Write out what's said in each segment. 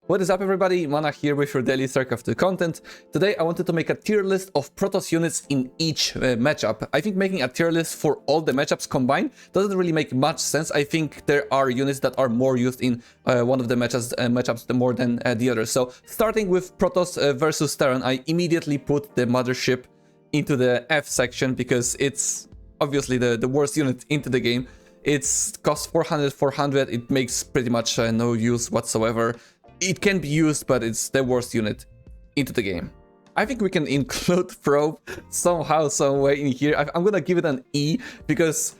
What is up, everybody? Mana here with your daily StarCraft 2 content. Today I wanted to make a tier list of Protoss units in each matchup. I think making a tier list for all the matchups combined doesn't really make much sense. I think there are units that are more used in one of the matchups more than the others. So starting with Protoss versus Terran, I immediately put the Mothership into the F section because it's obviously the worst unit into the game. It's cost 400, it makes pretty much no use whatsoever. It can be used, but it's the worst unit into the game. I think we can include Probe somehow, some way in here. I'm gonna give it an E because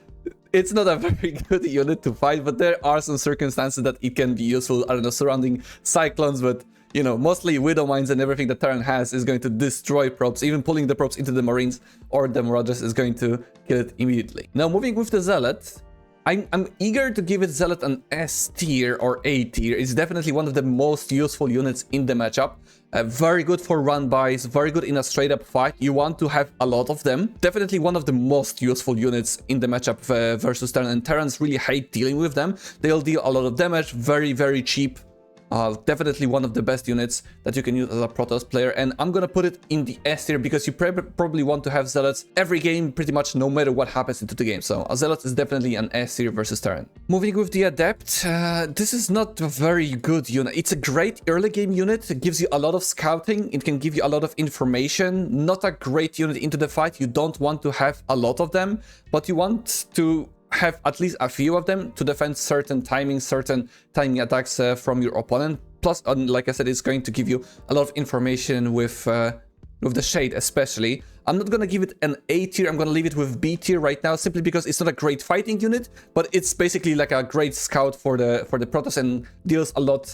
it's not a very good unit to fight, but there are some circumstances that it can be useful. I don't know, surrounding Cyclones, but you know, mostly Widow Mines and everything that Terran has is going to destroy probes. Even pulling the probes into the Marines or the Marauders is going to kill it immediately. Now, moving with the Zealot, I'm eager to give it Zealot an S tier or A tier. It's definitely one of the most useful units in the matchup. Very good for run-bys, very good in a straight-up fight. You want to have a lot of them. Definitely one of the most useful units in the matchup versus Terran, and Terrans really hate dealing with them. They'll deal a lot of damage, very, very cheap. Definitely one of the best units that you can use as a Protoss player, and I'm gonna put it in the S tier because you probably want to have Zealots every game, pretty much no matter what happens into the game. So a Zealot is definitely an S tier versus Terran. Moving with the Adept, this is not a very good unit. It's a great early game unit. It gives you a lot of scouting. It can give you a lot of information. Not a great unit into the fight. You don't want to have a lot of them, but you want to have at least a few of them to defend certain timing attacks from your opponent. Plus, like I said, it's going to give you a lot of information with the Shade especially. I'm not gonna give it an A tier, I'm gonna leave it with B tier right now, simply because it's not a great fighting unit, but it's basically like a great scout for the Protoss and deals a lot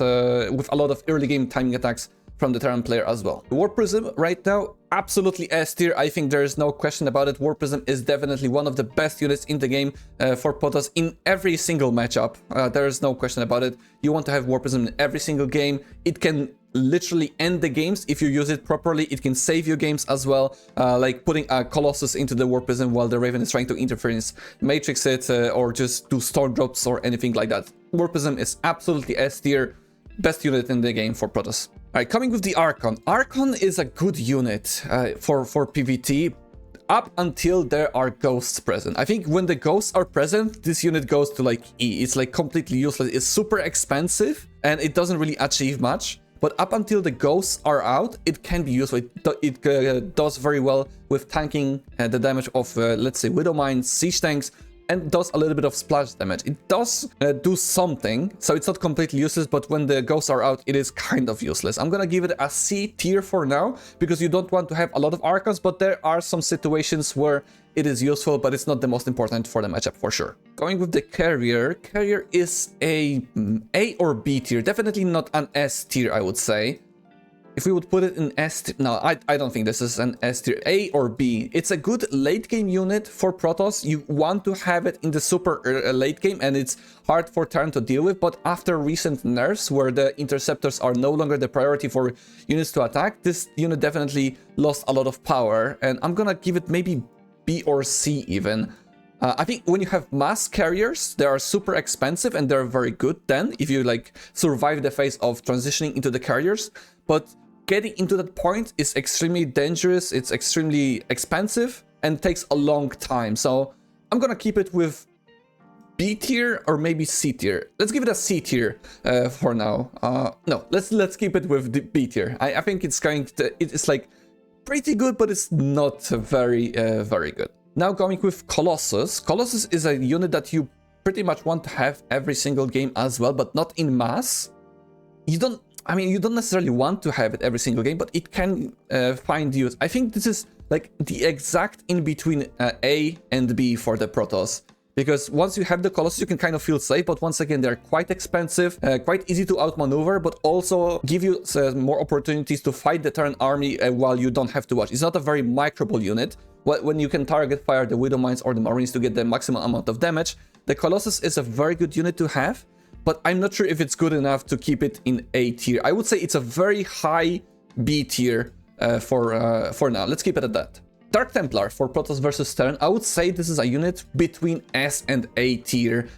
with a lot of early game timing attacks from the Terran player as well. War Prism right now, absolutely S tier. I think there is no question about it. War Prism is definitely one of the best units in the game for Protoss in every single matchup. There is no question about it. You want to have War Prism in every single game. It can literally end the games if you use it properly. It can save your games as well, like putting a Colossus into the War Prism while the Raven is trying to interference, matrix it, or just do storm drops or anything like that. War Prism is absolutely S tier, best unit in the game for Protoss. Alright, coming with the Archon. Archon is a good unit for PvT up until there are ghosts present. I think when the ghosts are present, this unit goes to like E. It's like completely useless. It's super expensive and it doesn't really achieve much. But up until the ghosts are out, it can be useful. It does very well with tanking the damage of, let's say, Widow Mines, Siege Tanks, and does a little bit of splash damage. It does do something, so it's not completely useless, but when the ghosts are out, it is kind of useless. I'm gonna give it a C tier for now, because you don't want to have a lot of Archons, but there are some situations where it is useful, but it's not the most important for the matchup for sure. Going with the Carrier. Carrier is a or B tier, definitely not an S tier, I would say. If we would put it in S tier, no, I don't think this is an S tier, A or B. It's a good late game unit for Protoss. You want to have it in the super late game, and it's hard for Terran to deal with, but after recent nerfs where the interceptors are no longer the priority for units to attack, this unit definitely lost a lot of power, and I'm gonna give it maybe B or C even. I think when you have mass carriers, they are super expensive and they're very good then, if you like survive the phase of transitioning into the carriers, but getting into that point is extremely dangerous, it's extremely expensive, and takes a long time. So I'm gonna keep it with B tier or maybe C tier. Let's give it a C tier for now. No, let's keep it with the B tier. I think it's it's like pretty good, but it's not very good. Now going with Colossus. Colossus is a unit that you pretty much want to have every single game as well, but not in mass. You don't necessarily want to have it every single game, but it can find use. I think this is like the exact in between A and B for the Protoss. Because once you have the Colossus, you can kind of feel safe, but once again, they're quite expensive, quite easy to outmaneuver, but also give you more opportunities to fight the Terran army while you don't have to watch. It's not a very microball unit. When you can target fire the Widow Mines or the Marines to get the maximum amount of damage, the Colossus is a very good unit to have, but I'm not sure if it's good enough to keep it in A tier. I would say it's a very high B tier for now. Let's keep it at that. Dark Templar for Protoss versus Terran, I would say this is a unit between S and A tier.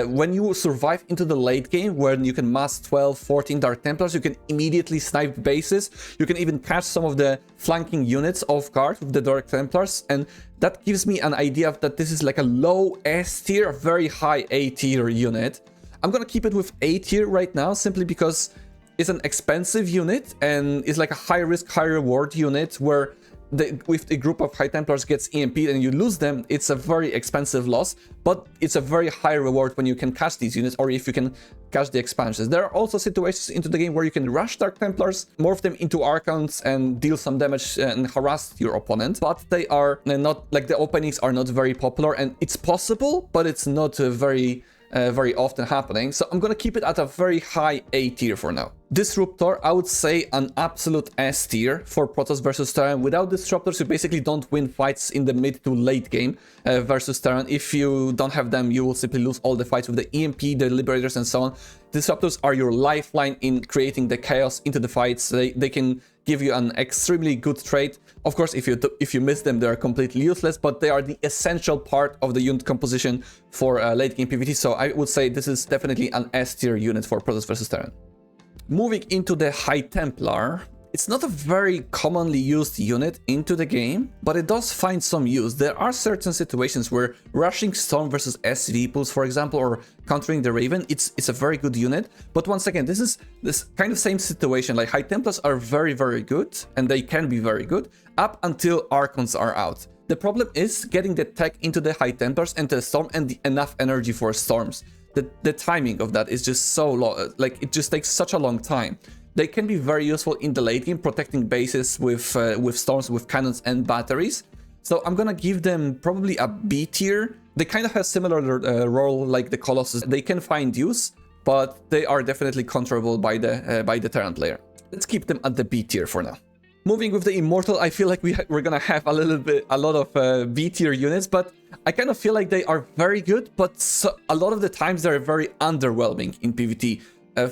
When you survive into the late game, when you can mass 12, 14 Dark Templars, you can immediately snipe bases. You can even catch some of the flanking units off guard with the Dark Templars, and that gives me an idea of that this is like a low S tier, very high A tier unit. I'm gonna keep it with A tier right now, simply because it's an expensive unit and it's like a high risk, high reward unit where if a group of High Templars gets EMP'd and you lose them, it's a very expensive loss, but it's a very high reward when you can catch these units or if you can catch the expansions. There are also situations into the game where you can rush Dark Templars, morph them into Archons and deal some damage and harass your opponent, but they are not, like, the openings are not very popular, and it's possible, but it's not very often happening. So I'm gonna keep it at a very high A tier for now. Disruptor, I would say an absolute S tier for Protoss versus Terran. Without Disruptors, you basically don't win fights in the mid to late game versus Terran. If you don't have them, you will simply lose all the fights with the EMP, the Liberators, and so on. Disruptors are your lifeline in creating the chaos into the fights. They can give you an extremely good trade. Of course, if you miss them, they are completely useless, but they are the essential part of the unit composition for late game PvT. So I would say this is definitely an S tier unit for Protoss versus Terran. Moving into the High Templar, it's not a very commonly used unit into the game, but it does find some use. There are certain situations where rushing Storm versus SV pools, for example, or countering the Raven, it's a very good unit. But once again, this is this kind of same situation. Like, High Templars are very, very good, and they can be very good up until Archons are out. The problem is getting the tech into the High Templars and the Storm and enough energy for Storms. The timing of that is just so long, like, it just takes such a long time. They can be very useful in the late game, protecting bases with Storms, with cannons and batteries. So I'm gonna give them probably a B tier. They kind of have similar role like the Colossus. They can find use, but they are definitely controllable by the Terran player. Let's keep them at the B tier for now. Moving with the Immortal, I feel like we're gonna have a lot of B tier units, but I kind of feel like they are very good, but a lot of the times they're very underwhelming in PvT.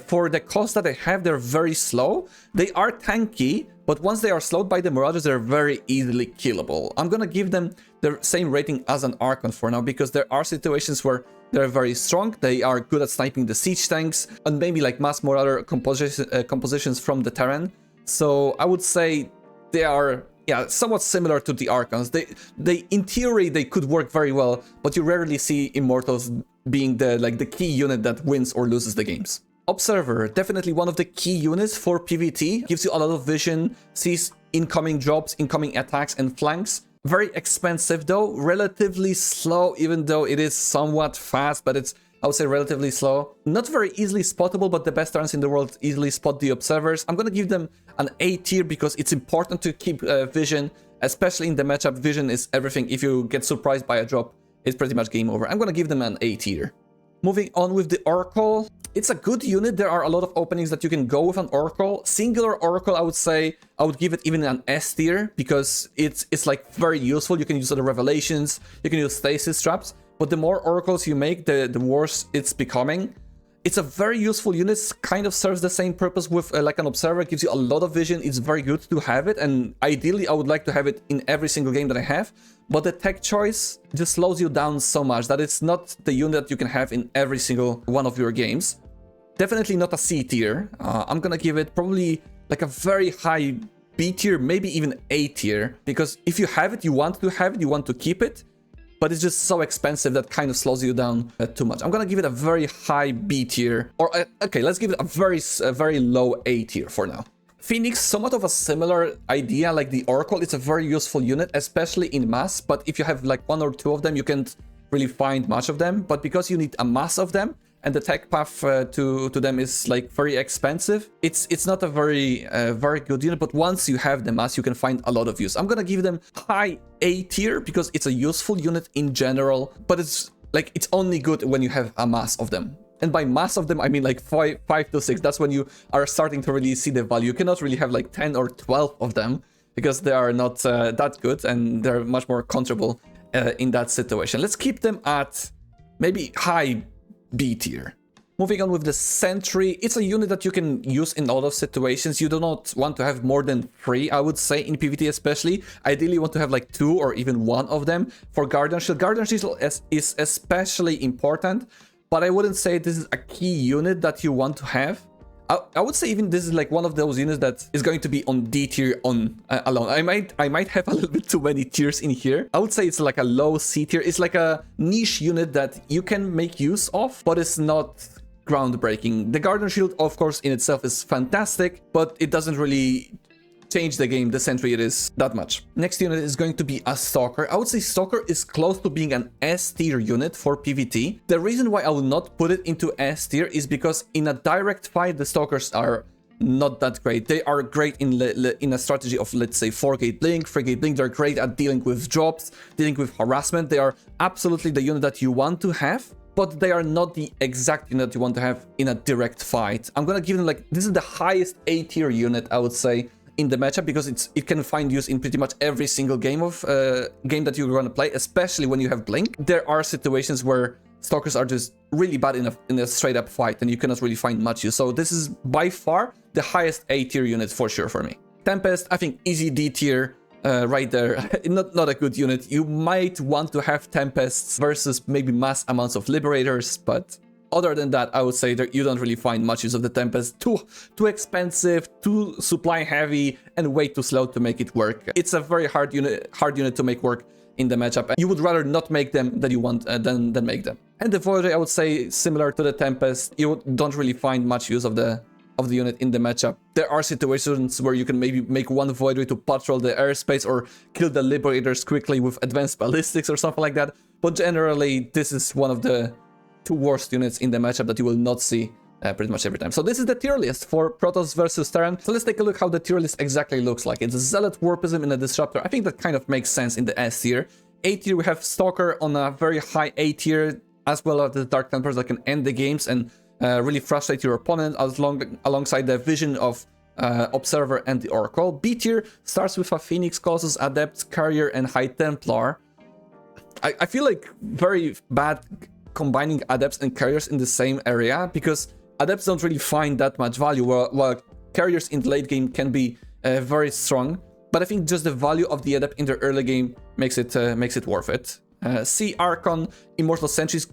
For the cost that they have, they're very slow. They are tanky, but once they are slowed by the Marauders, they're very easily killable. I'm gonna give them the same rating as an Archon for now, because there are situations where they're very strong, they are good at sniping the siege tanks, and maybe like mass Marauder compositions from the Terran. So I would say they are, yeah, somewhat similar to the Archons. They in theory they could work very well, but you rarely see Immortals being the key unit that wins or loses the games. Observer, definitely one of the key units for PvT. Gives you a lot of vision, sees incoming drops, incoming attacks and flanks. Very expensive though, relatively slow, even though it is somewhat fast, but it's, I would say, relatively slow. Not very easily spottable, but the best Terrans in the world easily spot the Observers. I'm gonna give them an A tier because it's important to keep vision, especially in the matchup. Vision is everything. If you get surprised by a drop, it's pretty much game over. I'm gonna give them an A tier. Moving on with the Oracle. It's a good unit. There are a lot of openings that you can go with an Oracle. Singular Oracle, I would say, I would give it even an S tier because it's like very useful. You can use other Revelations, you can use Stasis Traps. But the more Oracles you make, the worse it's becoming. It's a very useful unit, kind of serves the same purpose with like an Observer. It gives you a lot of vision, it's very good to have it, and ideally I would like to have it in every single game that I have. But the tech choice just slows you down so much that it's not the unit that you can have in every single one of your games. Definitely not a C tier. I'm gonna give it probably like a very high B tier, maybe even A tier, because if you have it, you want to have it, you want to keep it. But it's just so expensive that kind of slows you down too much. I'm gonna give it a very high B tier, or okay, let's give it a very low A tier for now. Phoenix, somewhat of a similar idea like the Oracle. It's a very useful unit, especially in mass, but if you have like one or two of them, you can't really find much of them. But because you need a mass of them, and the tech path to them is like very expensive, it's not a very good unit, but once you have the mass, you can find a lot of use. I'm gonna give them high A tier because it's a useful unit in general, but it's only good when you have a mass of them. And by mass of them, I mean like 5 to 6. That's when you are starting to really see the value. You cannot really have like 10 or 12 of them because they are not that good and they're much more controllable in that situation. Let's keep them at maybe high B tier. Moving on with the Sentry, it's a unit that you can use in a lot of situations. You do not want to have more than 3, I would say, in PvT especially. Ideally, you want to have like 2 or even 1 of them. For Guardian Shield, Guardian Shield is especially important, but I wouldn't say this is a key unit that you want to have. I would say even this is like one of those units that is going to be on D tier on alone. I might have a little bit too many tiers in here. I would say it's like a low C tier. It's like a niche unit that you can make use of, but it's not groundbreaking. The Guardian Shield, of course, in itself is fantastic, but it doesn't really change the game, the Sentry, it is that much. Next unit is going to be a Stalker. I would say Stalker is close to being an S tier unit for PvT. The reason why I will not put it into S tier is because in a direct fight, the Stalkers are not that great. They are great in a strategy of, let's say, 4-gate blink, 3-gate blink. They're great at dealing with drops, dealing with harassment. They are absolutely the unit that you want to have, but they are not the exact unit you want to have in a direct fight. I'm gonna give them like, this is the highest A tier unit, I would say, in the matchup, because it can find use in pretty much every single game that you're gonna play, especially when you have blink. There are situations where Stalkers are just really bad in a straight up fight and you cannot really find much use. So this is by far the highest A tier unit for sure for me. Tempest, I think easy D tier. Right there, not a good unit. You might want to have Tempests versus maybe mass amounts of Liberators, but other than that, I would say that you don't really find much use of the Tempest. Too expensive, too supply heavy, and way too slow to make it work. It's a very hard unit to make work in the matchup. You would rather not make them than you want than make them. And the Void Ray, I would say, similar to the Tempest, you don't really find much use of the unit in the matchup. There are situations where you can maybe make one Void Ray to patrol the airspace or kill the Liberators quickly with advanced ballistics or something like that, but generally this is one of the 2 worst units in the matchup that you will not see pretty much every time. So this is the tier list for Protoss versus Terran. So let's take a look how the tier list exactly looks like. It's a Zealot, Warpism, and a Disruptor. I think that kind of makes sense in the S tier. A tier, we have Stalker on a very high A tier, as well as the Dark Templars that can end the games and really frustrate your opponent, alongside the Vision of Observer and the Oracle. B tier starts with a Phoenix, Colossus, Adept, Carrier, and High Templar. I feel like very bad combining Adepts and Carriers in the same area, because Adepts don't really find that much value, while Carriers in the late game can be very strong. But I think just the value of the Adept in the early game makes it worth it. C Archon, Immortal Sentries,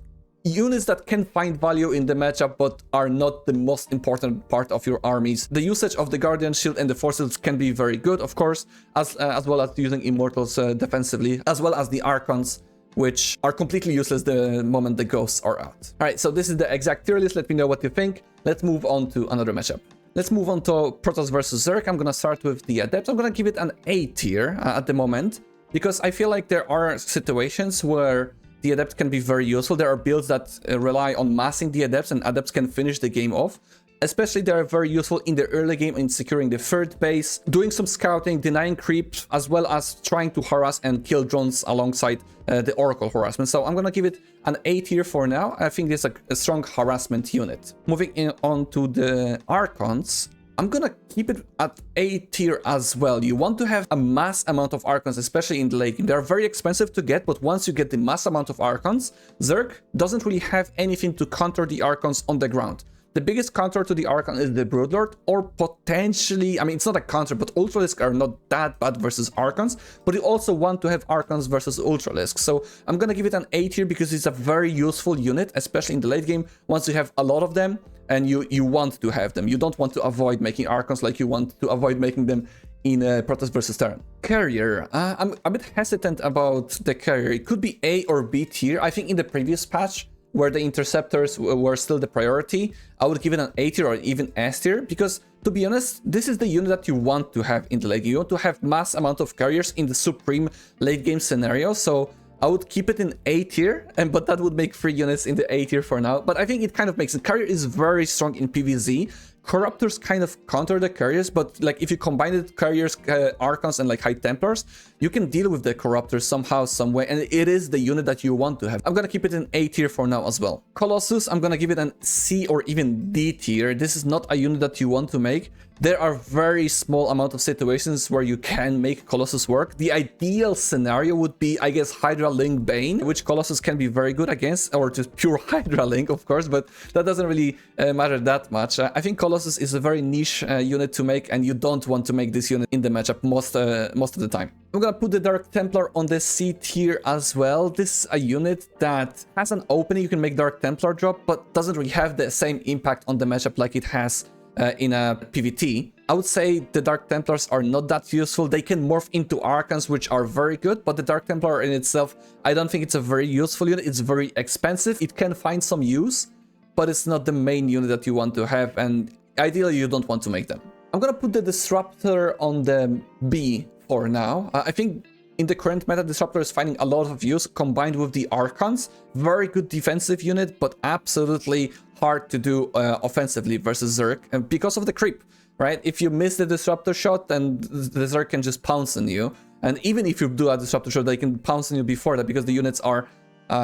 units that can find value in the matchup but are not the most important part of your armies. The usage of the Guardian Shield and the Forces can be very good, of course, as well as using Immortals defensively, as well as the Archons, which are completely useless the moment the ghosts are out. Alright, so this is the exact tier list. Let me know what you think. Let's move on to another matchup. Let's move on to Protoss versus Zerg. I'm gonna start with the Adept. I'm gonna give it an A tier at the moment, because I feel like there are situations where the Adept can be very useful. There are builds that rely on massing the Adepts, and Adepts can finish the game off. Especially, they are very useful in the early game in securing the third base, doing some scouting, denying creep, as well as trying to harass and kill drones alongside the Oracle harassment. So I'm gonna give it an A tier for now. I think it's a strong harassment unit. Moving on to the Archons, I'm gonna keep it at A tier as well. You want to have a mass amount of Archons, especially in the late game. They're very expensive to get, but once you get the mass amount of Archons, Zerg doesn't really have anything to counter the Archons on the ground. The biggest counter to the Archon is the Broodlord, or potentially, I mean, it's not a counter, but Ultralisk are not that bad versus Archons, but you also want to have Archons versus Ultralisk. So I'm gonna give it an A tier because it's a very useful unit, especially in the late game, once you have a lot of them and you want to have them. You don't want to avoid making Archons like you want to avoid making them in Protoss versus Terran. Carrier, I'm a bit hesitant about the Carrier. It could be A or B tier. I think in the previous patch, where the Interceptors were still the priority, I would give it an A tier or even S tier, because to be honest, this is the unit that you want to have in the late game. You want to have mass amount of carriers in the supreme late game scenario, so I would keep it in A tier, but that would make 3 units in the A tier for now. But I think it kind of makes sense. Carrier is very strong in PvZ. Corruptors kind of counter the Carriers, but like if you combine it, Carriers, Archons, and like High Templars, you can deal with the Corruptors somehow, some way, and it is the unit that you want to have. I'm gonna keep it in A tier for now as well. Colossus, I'm gonna give it an C or even D tier. This is not a unit that you want to make. There are very small amount of situations where you can make Colossus work. The ideal scenario would be, I guess, Hydra Link Bane, which Colossus can be very good against, or just pure Hydra Link, of course, but that doesn't really matter that much. I think Colossus is a very niche unit to make, and you don't want to make this unit in the matchup most of the time. I'm gonna put the Dark Templar on the C tier as well. This is a unit that has an opening, you can make Dark Templar drop, but doesn't really have the same impact on the matchup like it has in a PvT. I would say the Dark Templars are not that useful. They can morph into Archons, which are very good, but the Dark Templar in itself, I don't think it's a very useful unit. It's very expensive. It can find some use, but it's not the main unit that you want to have, and ideally you don't want to make them. I'm gonna put the Disruptor on the B for now. I think in the current meta, Disruptor is finding a lot of use combined with the Archons. Very good defensive unit, but absolutely hard to do offensively versus Zerg, and because of the creep, right? If you miss the Disruptor shot, then the Zerg can just pounce on you. And even if you do a Disruptor shot, they can pounce on you before that because the units are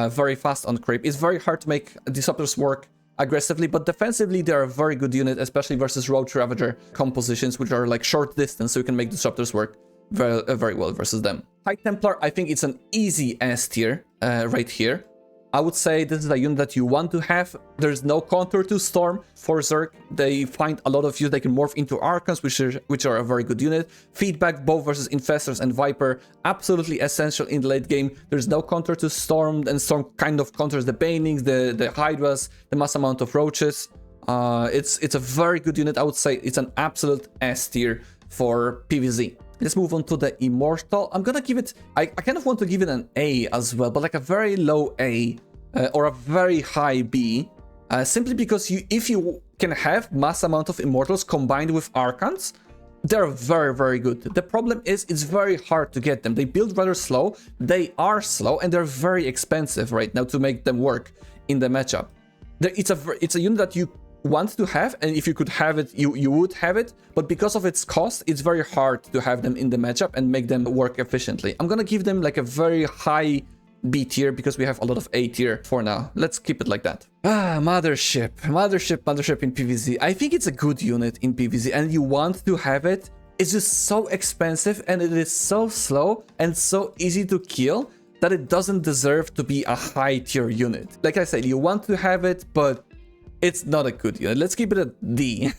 very fast on creep. It's very hard to make Disruptors work aggressively, but defensively they are a very good unit, especially versus Roach Ravager compositions, which are like short distance, so you can make Disruptors work very well versus them. High Templar, I think it's an easy S tier right here. I would say this is a unit that you want to have. There's no counter to Storm for Zerg. They find a lot of use. They can morph into Archons, which are a very good unit. Feedback both versus Infestors and Viper, absolutely essential in the late game. There's no counter to Storm, and Storm kind of counters the Banings, the Hydras, the mass amount of Roaches. It's a very good unit. I would say it's an absolute S tier for PvsZ. Let's move on to the Immortal. I'm gonna give it, I kind of want to give it an A as well, but like a very low A or a very high B, simply because if you can have mass amount of Immortals combined with Archons, they're very good. The problem is it's very hard to get them. They build rather slow, they are slow, and they're very expensive right now to make them work in the matchup. It's a unit that you want to have, and if you could have it, you would have it, but because of its cost, it's very hard to have them in the matchup and make them work efficiently. I'm gonna give them like a very high B tier because we have a lot of A tier for now. Let's keep it like that. Mothership in PvsZ. I think it's a good unit in PvsZ, and you want to have it. It's just so expensive, and it is so slow and so easy to kill that it doesn't deserve to be a high tier unit. Like I said, you want to have it, but it's not a good unit. Let's keep it at D.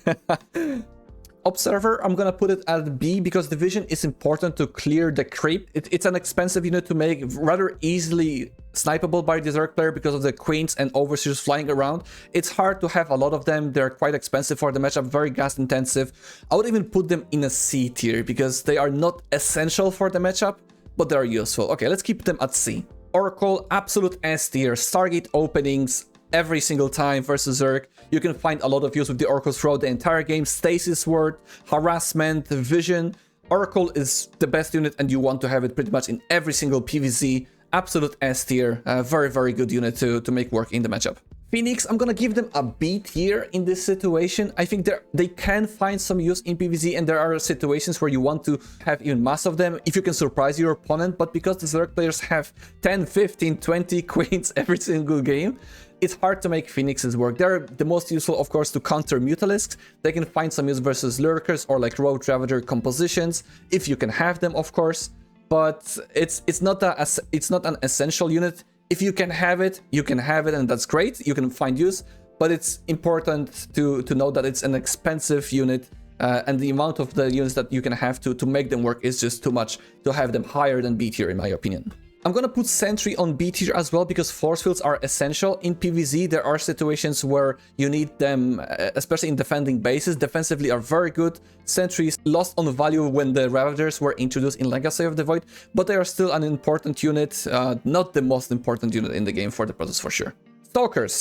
Observer, I'm gonna put it at B because Division is important to clear the creep. It's an expensive unit to make, rather easily snipeable by the Zerg player because of the Queens and Overseers flying around. It's hard to have a lot of them. They're quite expensive for the matchup, very gas intensive. I would even put them in a C tier because they are not essential for the matchup, but they're useful. Okay, let's keep them at C. Oracle, absolute S tier. Stargate openings every single time versus Zerg. You can find a lot of use with the Oracles throughout the entire game. Stasis Ward, Harassment, Vision. Oracle is the best unit, and you want to have it pretty much in every single PvZ. Absolute S tier. Very good unit to make work in the matchup. Phoenix, I'm gonna give them a B tier in this situation. I think they can find some use in PvZ, and there are situations where you want to have even mass of them if you can surprise your opponent, but because the Zerg players have 10, 15, 20 Queens every single game, it's hard to make Phoenixes work. They're the most useful, of course, to counter Mutalisks. They can find some use versus Lurkers or like Roach Ravager compositions, if you can have them, of course. But it's not an essential unit. If you can have it, you can have it, and that's great. You can find use, but it's important to know that it's an expensive unit, and the amount of the units that you can have to make them work is just too much to have them higher than B tier, in my opinion. I'm gonna put Sentry on B tier as well because force fields are essential in PvZ. There are situations where you need them, especially in defending bases. Defensively are very good. Sentries lost on value when the Ravagers were introduced in Legacy of the Void, but they are still an important unit, not the most important unit in the game for the Protoss for sure. Stalkers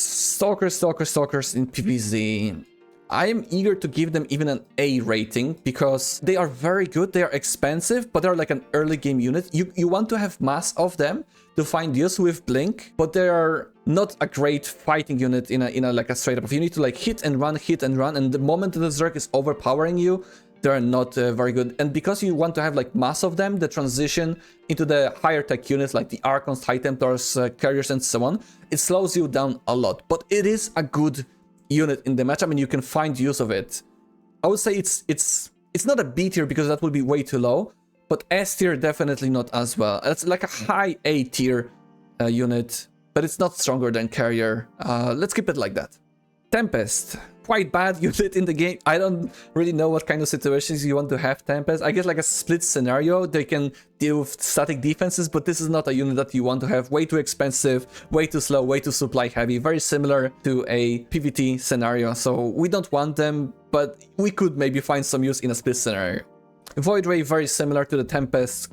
in PvZ. I am eager to give them even an A rating because they are very good, they are expensive, but they're like an early game unit. You want to have mass of them to find use with Blink, but they are not a great fighting unit in a like a straight up. You need to like hit and run, and the moment the Zerg is overpowering you, they're not very good. And because you want to have like mass of them, the transition into the higher tech units like the Archons, High Templars, Carriers and so on, it slows you down a lot. But it is a good unit in the matchup and you can find use of it. I would say it's not a B tier because that would be way too low, but S tier definitely not as well. It's like a high A tier unit, but it's not stronger than Carrier. Let's keep it like that. Tempest, quite bad unit in the game. I don't really know what kind of situations you want to have Tempest. I guess like a split scenario, they can deal with static defenses, but this is not a unit that you want to have. Way too expensive, way too slow, way too supply heavy. Very similar to a PvT scenario, so we don't want them, but we could maybe find some use in a split scenario. Void Ray, very similar to the Tempest.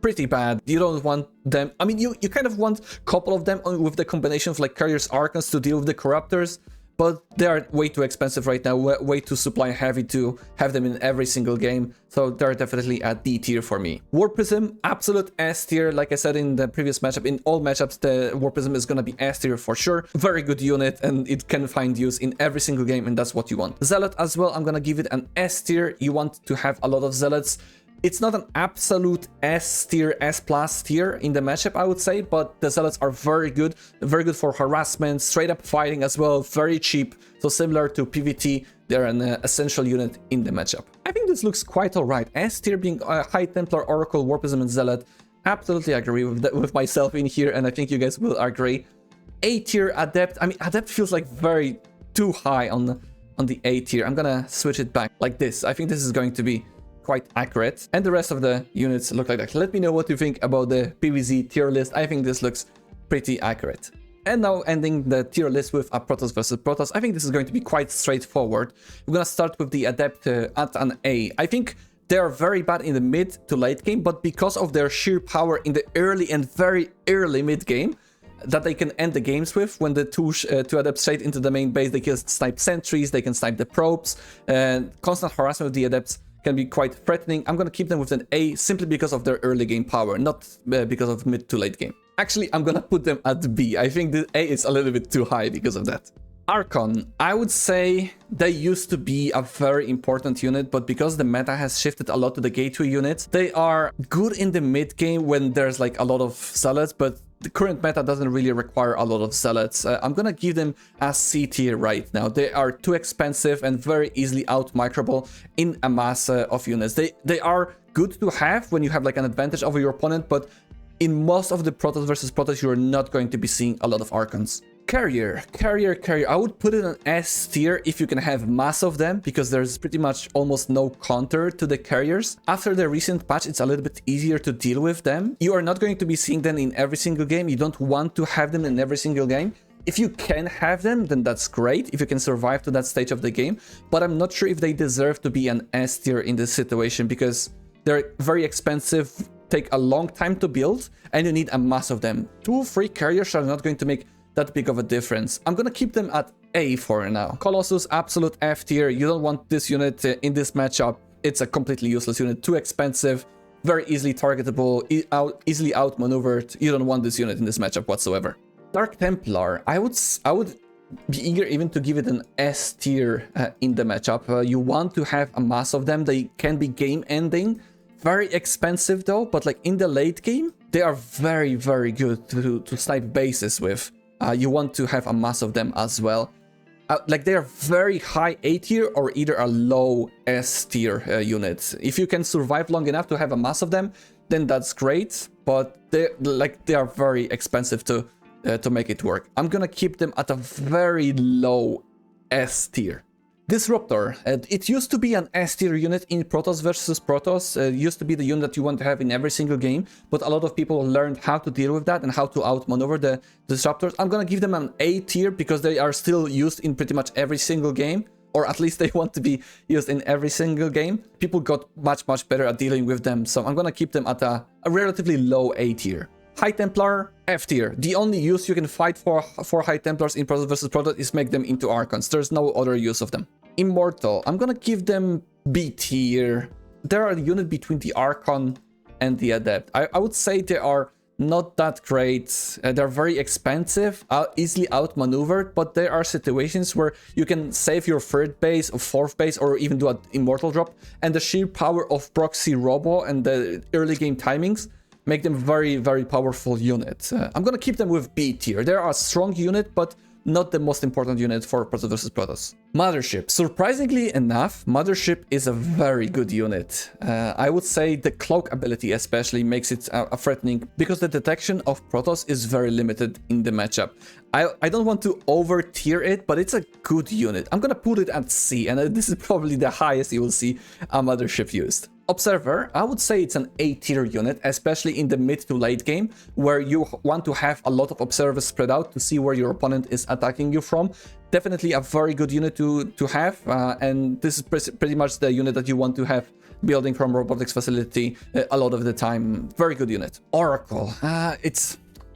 Pretty bad. You don't want them. I mean, you kind of want a couple of them with the combination of like Carriers, Archons to deal with the Corruptors, but they are way too expensive right now, way too supply heavy to have them in every single game, so they're definitely a D tier for me. War Prism, absolute S tier. Like I said in the previous matchup, in all matchups, the War Prism is gonna be S tier for sure. Very good unit, and it can find use in every single game, and that's what you want. Zealot as well, I'm gonna give it an S tier. You want to have a lot of Zealots. It's not an absolute S tier, S plus tier in the matchup, I would say, but the Zealots are very good for harassment, straight up fighting as well, very cheap. So similar to PvT, they're an essential unit in the matchup. I think this looks quite alright. S tier being High Templar, Oracle, War Prism, and Zealot. Absolutely agree with myself in here, and I think you guys will agree. A tier Adept. I mean, Adept feels like very too high on the A tier. I'm gonna switch it back like this. I think this is going to be quite accurate, and the rest of the units look like that. Let me know what you think about the PvsZ tier list. I think this looks pretty accurate. And now ending the tier list with a Protoss versus Protoss. I think this is going to be quite straightforward. We're gonna start with the Adept at an A. I think they are very bad in the mid to late game, but because of their sheer power in the early and very early mid game that they can end the games with, when the two Adepts straight into the main base, they can snipe sentries, they can snipe the probes, and constant harassment with the Adepts can be quite threatening. I'm gonna keep them with an A simply because of their early game power, not because of mid to late game. Actually, I'm gonna put them at B. I think the A is a little bit too high because of that. Archon, I would say they used to be a very important unit, but because the meta has shifted a lot to the gateway units, they are good in the mid game when there's like a lot of Zealots, but the current meta doesn't really require a lot of Zealots. I'm gonna give them a C tier right now. They are too expensive and very easily out-microable in a mass of units. They are good to have when you have like an advantage over your opponent, but in most of the Protoss versus Protoss, you're not going to be seeing a lot of Archons. Carrier. I would put it on S tier if you can have mass of them, because there's pretty much almost no counter to the Carriers. After the recent patch, it's a little bit easier to deal with them. You are not going to be seeing them in every single game. You don't want to have them in every single game. If you can have them, then that's great, if you can survive to that stage of the game. But I'm not sure if they deserve to be an S tier in this situation, because they're very expensive, take a long time to build, and you need a mass of them. 2 free Carriers are not going to make that big of a difference. I'm gonna keep them at A for now. Colossus, absolute F tier. You don't want this unit in this matchup. It's a completely useless unit, too expensive, very easily targetable, easily outmaneuvered. You don't want this unit in this matchup whatsoever. Dark Templar, I would be eager even to give it an S tier in the matchup. You want to have a mass of them. They can be game ending. Very expensive though, but like in the late game, they are very, very good to snipe bases with. You want to have a mass of them as well. Like they are very high A tier or either a low S tier unit. If you can survive long enough to have a mass of them, then that's great. But they are very expensive to make it work. I'm gonna keep them at a very low S tier. Disruptor. It used to be an S tier unit in Protoss versus Protoss. It used to be the unit that you want to have in every single game, but a lot of people learned how to deal with that and how to outmaneuver the Disruptors. I'm gonna give them an A tier because they are still used in pretty much every single game, or at least they want to be used in every single game. People got much better at dealing with them, so I'm gonna keep them at a relatively low A tier. High Templar, F tier. The only use you can fight for High Templars in Protoss versus Protoss is make them into Archons. There's no other use of them. Immortal, I'm gonna give them B tier. They're a unit between the Archon and the Adept. I would say they are not that great. They're very expensive, easily outmaneuvered, but there are situations where you can save your third base or fourth base or even do an Immortal drop, and the sheer power of Proxy Robo and the early game timings make them very, very powerful units. I'm gonna keep them with B tier. They're a strong unit, but not the most important unit for Protoss versus Protoss. Mothership. Surprisingly enough, Mothership is a very good unit. I would say the cloak ability especially makes it threatening because the detection of Protoss is very limited in the matchup. I don't want to over tier it, but it's a good unit. I'm gonna put it at C, and this is probably the highest you will see a Mothership used. Observer, I would say it's an A tier unit, especially in the mid to late game, where you want to have a lot of observers spread out to see where your opponent is attacking you from. Definitely a very good unit to have, and this is pretty much the unit that you want to have building from robotics facility a lot of the time. Very good unit. Oracle,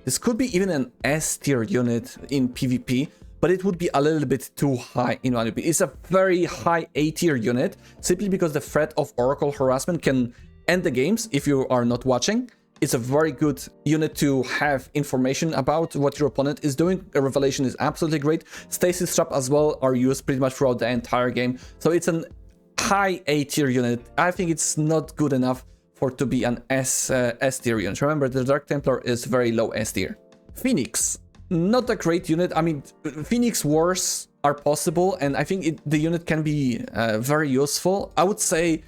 this could be even an S tier unit in PvP, but it would be a little bit too high in my opinion. It's a very high A tier unit, simply because the threat of Oracle harassment can end the games if you are not watching. It's a very good unit to have information about what your opponent is doing. A revelation is absolutely great. Stasis trap as well are used pretty much throughout the entire game. So it's an high A tier unit. I think it's not good enough for to be an S tier unit. Remember, the Dark Templar is very low S tier. Phoenix. Not a great unit. I mean, Phoenix Wars are possible, and I think the unit can be very useful. I would say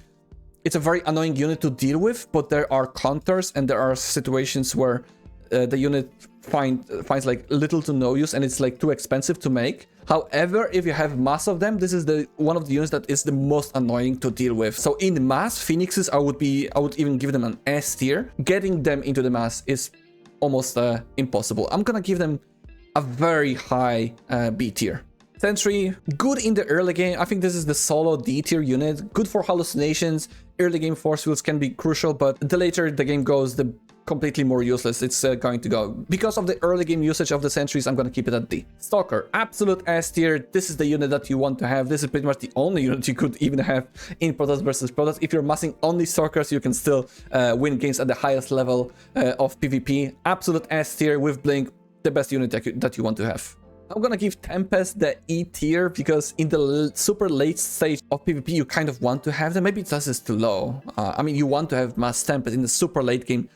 it's a very annoying unit to deal with, but there are counters and there are situations where the unit finds like little to no use, and it's like too expensive to make. However, if you have mass of them, this is one of the units that is the most annoying to deal with. So in mass, Phoenixes, I would even give them an S tier. Getting them into the mass is almost impossible. I'm gonna give them a very high B tier. Sentry, good in the early game. I think this is the solo D tier unit. Good for hallucinations. Early game force fields can be crucial, but the later the game goes, the completely more useless it's going to go. Because of the early game usage of the sentries, I'm going to keep it at D. Stalker, absolute S tier. This is the unit that you want to have. This is pretty much the only unit you could even have in Protoss versus Protoss. If you're massing only Stalkers, you can still win games at the highest level of PvP. Absolute S tier with Blink, the best unit that you want to have. I'm gonna give Tempest the E tier because in the super late stage of PvP you kind of want to have them. Maybe this is too low. I mean, you want to have mass Tempest in the super late game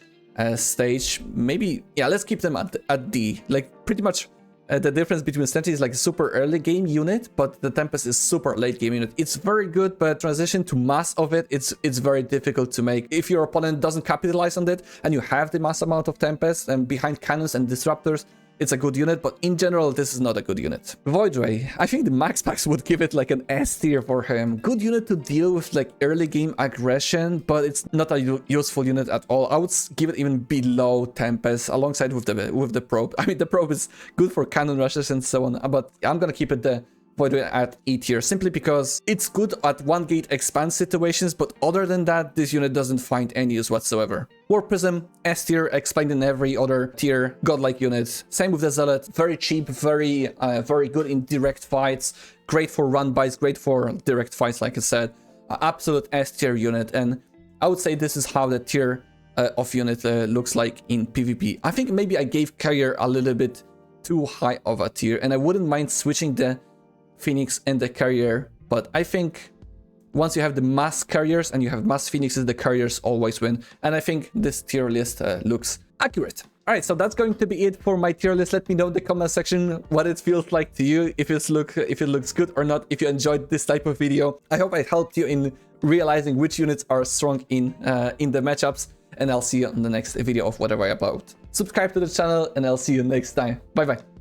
stage. Maybe, yeah, let's keep them at D. Like pretty much the difference between Sentry is like a super early game unit, but the Tempest is super late game unit. It's very good, but transition to mass of it's very difficult to make. If your opponent doesn't capitalize on it and you have the mass amount of Tempest and behind cannons and disruptors, it's a good unit, but in general, this is not a good unit. Void Ray, I think the max packs would give it like an S tier for him. Good unit to deal with like early game aggression, but it's not a useful unit at all. I would give it even below Tempest alongside with the probe. I mean, the probe is good for cannon rushes and so on, but I'm gonna keep it the Void Ray at E tier simply because it's good at one gate expand situations, but other than that, this unit doesn't find any use whatsoever. War Prism, S tier, explained in every other tier, godlike unit. Same with the Zealot, very cheap, very good in direct fights, great for run-bys, great for direct fights, like I said. Absolute S tier unit, and I would say this is how the tier of unit looks like in PvP. I think maybe I gave Carrier a little bit too high of a tier, and I wouldn't mind switching the Phoenix and the Carrier, but I think once you have the mass Carriers and you have mass Phoenixes, the Carriers always win, and I think this tier list looks accurate. Alright, so that's going to be it for my tier list. Let me know in the comment section what it feels like to you, if it looks good or not, if you enjoyed this type of video. I hope I helped you in realizing which units are strong in the matchups, and I'll see you on the next video of whatever I upload. Subscribe to the channel, and I'll see you next time. Bye bye.